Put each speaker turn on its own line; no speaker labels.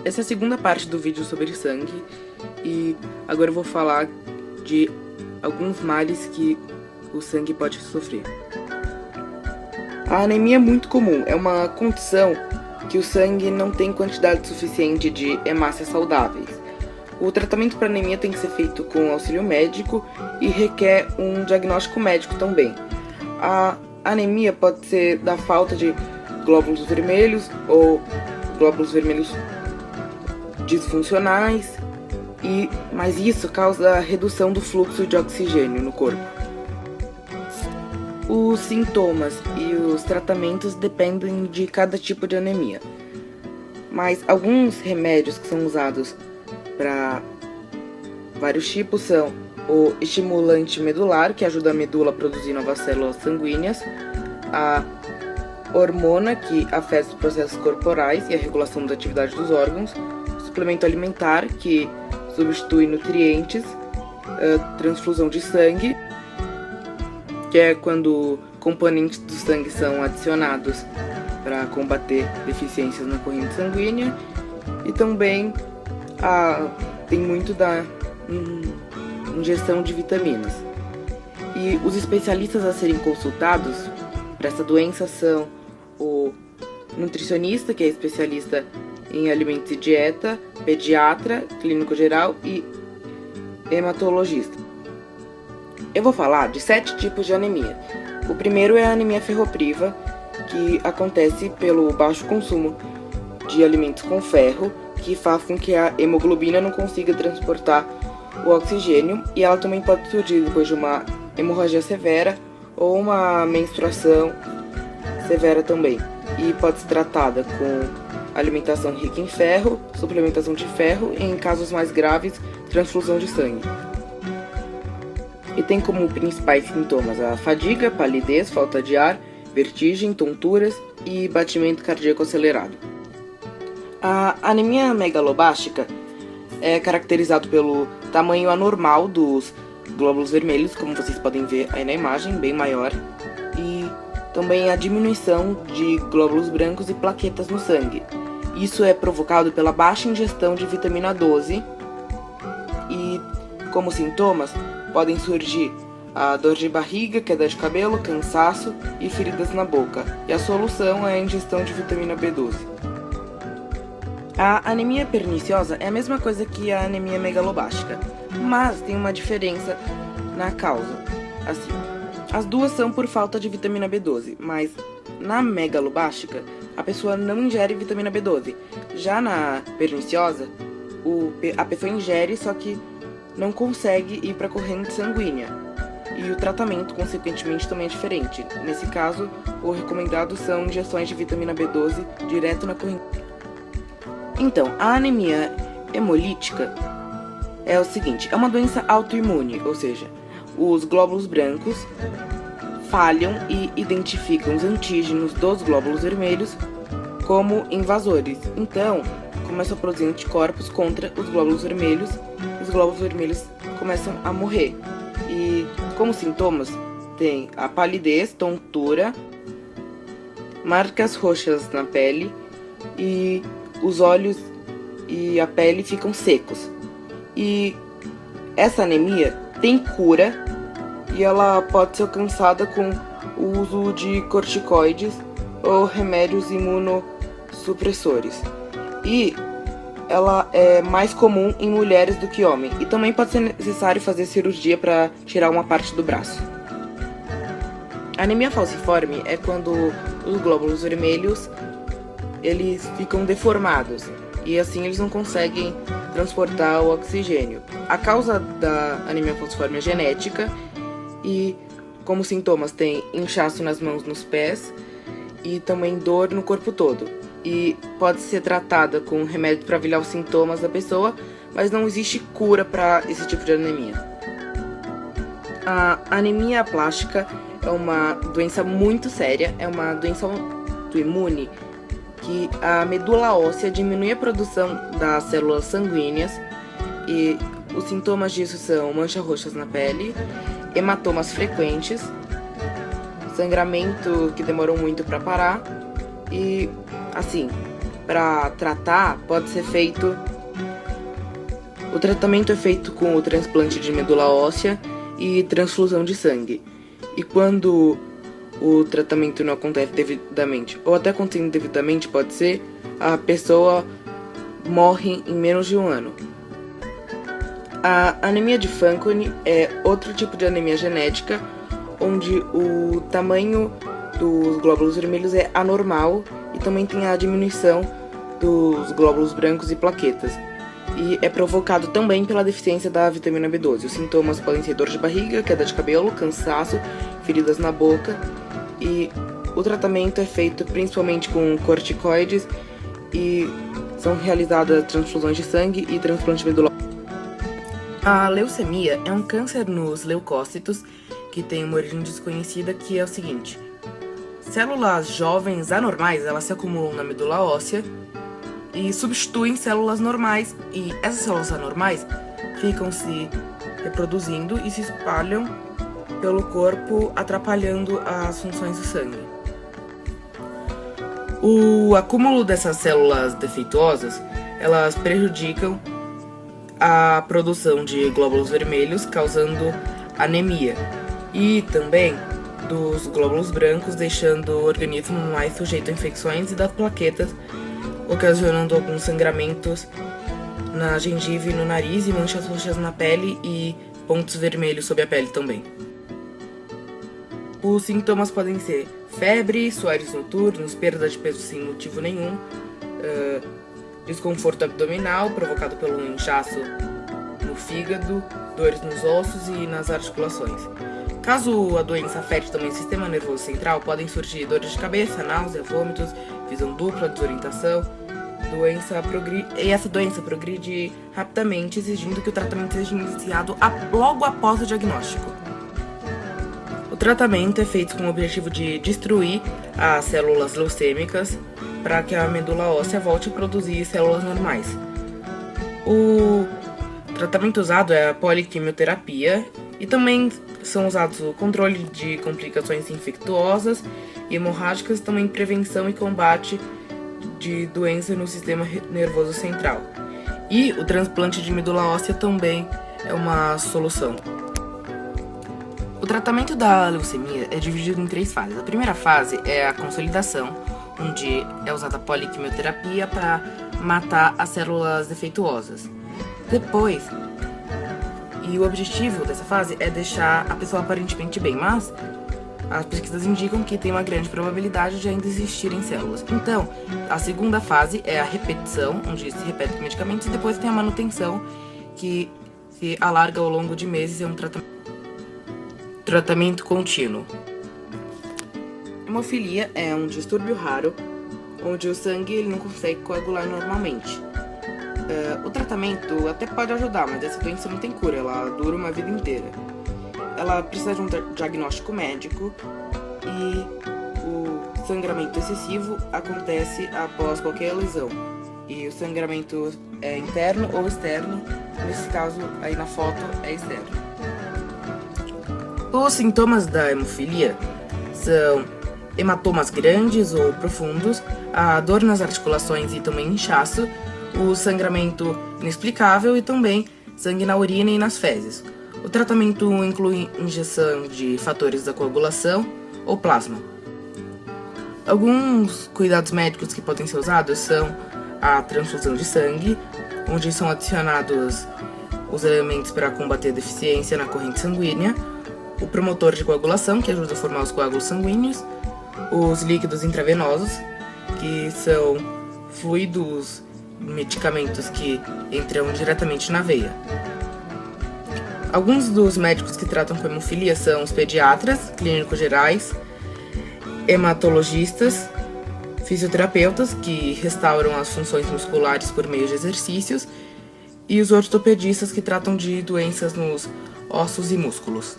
Essa é a segunda parte do vídeo sobre sangue e agora eu vou falar de alguns males que o sangue pode sofrer. A anemia é muito comum, é uma condição que o sangue não tem quantidade suficiente de hemácias saudáveis. O tratamento para anemia tem que ser feito com auxílio médico e requer um diagnóstico médico também. A anemia pode ser da falta de glóbulos vermelhos ou glóbulos vermelhos disfuncionais, mas isso causa redução do fluxo de oxigênio no corpo. Os sintomas e os tratamentos dependem de cada tipo de anemia, mas alguns remédios que são usados para vários tipos são o estimulante medular, que ajuda a medula a produzir novas células sanguíneas, a hormona, que afeta os processos corporais e a regulação da atividade dos órgãos, o suplemento alimentar, que substitui nutrientes, transfusão de sangue, que é quando componentes do sangue são adicionados para combater deficiências na corrente sanguínea, e também tem muito da ingestão de vitaminas. E os especialistas a serem consultados para essa doença são o nutricionista, que é especialista em alimentos e dieta, pediatra, clínico geral e hematologista. Eu vou falar de 7 tipos de anemia. O primeiro é a anemia ferropriva, que acontece pelo baixo consumo de alimentos com ferro, que faz com que a hemoglobina não consiga transportar o oxigênio, e ela também pode surgir depois de uma hemorragia severa ou uma menstruação severa também, e pode ser tratada com alimentação rica em ferro, suplementação de ferro e, em casos mais graves, transfusão de sangue. E tem como principais sintomas a fadiga, palidez, falta de ar, vertigem, tonturas e batimento cardíaco acelerado. A anemia megalobástica é caracterizado pelo tamanho anormal dos glóbulos vermelhos, como vocês podem ver aí na imagem, bem maior, e também a diminuição de glóbulos brancos e plaquetas no sangue. Isso é provocado pela baixa ingestão de vitamina 12 e, como sintomas, podem surgir a dor de barriga, queda de cabelo, cansaço e feridas na boca. E a solução é a ingestão de vitamina B12. A anemia perniciosa é a mesma coisa que a anemia megalobástica, mas tem uma diferença na causa. Assim, as duas são por falta de vitamina B12, mas na megalobástica a pessoa não ingere vitamina B12. Já na perniciosa, a pessoa ingere, só que não consegue ir para a corrente sanguínea. E o tratamento, consequentemente, também é diferente. Nesse caso, o recomendado são injeções de vitamina B12 direto na corrente. Então, a anemia hemolítica é o seguinte, é uma doença autoimune, ou seja, os glóbulos brancos falham e identificam os antígenos dos glóbulos vermelhos como invasores. Então, começam a produzir anticorpos contra os glóbulos vermelhos, e os glóbulos vermelhos começam a morrer. E como sintomas, tem a palidez, tontura, marcas roxas na pele e os olhos e a pele ficam secos. E essa anemia tem cura e ela pode ser alcançada com o uso de corticoides ou remédios imunossupressores. E ela é mais comum em mulheres do que homens. E também pode ser necessário fazer cirurgia para tirar uma parte do braço. A anemia falciforme é quando os glóbulos vermelhos eles ficam deformados e assim eles não conseguem transportar o oxigênio. A causa da anemia falciforme é genética e como sintomas tem inchaço nas mãos, nos pés e também dor no corpo todo. E pode ser tratada com remédio para aliviar os sintomas da pessoa, mas não existe cura para esse tipo de anemia. A anemia plástica é uma doença muito séria, é uma doença autoimune que a medula óssea diminui a produção das células sanguíneas e os sintomas disso são manchas roxas na pele, hematomas frequentes, sangramento que demoram muito para parar e, assim, para tratar pode ser feito. O tratamento é feito com o transplante de medula óssea e transfusão de sangue. E quando o tratamento não acontece devidamente, ou até acontecendo devidamente, pode ser, a pessoa morre em menos de um ano. A anemia de Fanconi é outro tipo de anemia genética, onde o tamanho dos glóbulos vermelhos é anormal e também tem a diminuição dos glóbulos brancos e plaquetas. E é provocado também pela deficiência da vitamina B12. Os sintomas podem ser dor de barriga, queda de cabelo, cansaço, feridas na boca. E o tratamento é feito principalmente com corticoides e são realizadas transfusões de sangue e transplante medular. A leucemia é um câncer nos leucócitos que tem uma origem desconhecida, que é o seguinte: células jovens anormais, elas se acumulam na medula óssea e substituem células normais, e essas células anormais ficam se reproduzindo e se espalham pelo corpo, atrapalhando as funções do sangue. O acúmulo dessas células defeituosas, elas prejudicam a produção de glóbulos vermelhos, causando anemia, e também dos glóbulos brancos, deixando o organismo mais sujeito a infecções, e das plaquetas, ocasionando alguns sangramentos na gengiva e no nariz, e manchas roxas na pele e pontos vermelhos sob a pele também. Os sintomas podem ser febre, suores noturnos, perda de peso sem motivo nenhum, desconforto abdominal provocado pelo inchaço no fígado, dores nos ossos e nas articulações. Caso a doença afete também o sistema nervoso central, podem surgir dores de cabeça, náusea, vômitos, visão dupla, desorientação. E essa doença progride rapidamente, exigindo que o tratamento seja iniciado logo após o diagnóstico. O tratamento é feito com o objetivo de destruir as células leucêmicas para que a medula óssea volte a produzir células normais. O tratamento usado é a poliquimioterapia, e também são usados o controle de complicações infectuosas e hemorrágicas, também prevenção e combate de doença no sistema nervoso central. E o transplante de medula óssea também é uma solução. O tratamento da leucemia é dividido em 3 fases. A primeira fase é a consolidação, onde é usada a poliquimioterapia para matar as células defeituosas. Depois, e o objetivo dessa fase é deixar a pessoa aparentemente bem, mas as pesquisas indicam que tem uma grande probabilidade de ainda existirem células. Então, a segunda fase é a repetição, onde se repete os medicamentos, e depois tem a manutenção, que se alarga ao longo de meses, e é um tratamento contínuo. Hemofilia é um distúrbio raro, onde o sangue ele não consegue coagular normalmente. O tratamento até pode ajudar, mas essa doença não tem cura, ela dura uma vida inteira. Ela precisa de um diagnóstico médico, e o sangramento excessivo acontece após qualquer lesão. E o sangramento é interno ou externo, nesse caso aí na foto é externo. Os sintomas da hemofilia são hematomas grandes ou profundos, a dor nas articulações e também inchaço, o sangramento inexplicável e também sangue na urina e nas fezes. O tratamento inclui injeção de fatores da coagulação ou plasma. Alguns cuidados médicos que podem ser usados são a transfusão de sangue, onde são adicionados os elementos para combater a deficiência na corrente sanguínea, o promotor de coagulação, que ajuda a formar os coágulos sanguíneos, os líquidos intravenosos, que são fluidos, medicamentos que entram diretamente na veia. Alguns dos médicos que tratam com hemofilia são os pediatras, clínicos gerais, hematologistas, fisioterapeutas, que restauram as funções musculares por meio de exercícios, e os ortopedistas, que tratam de doenças nos ossos e músculos.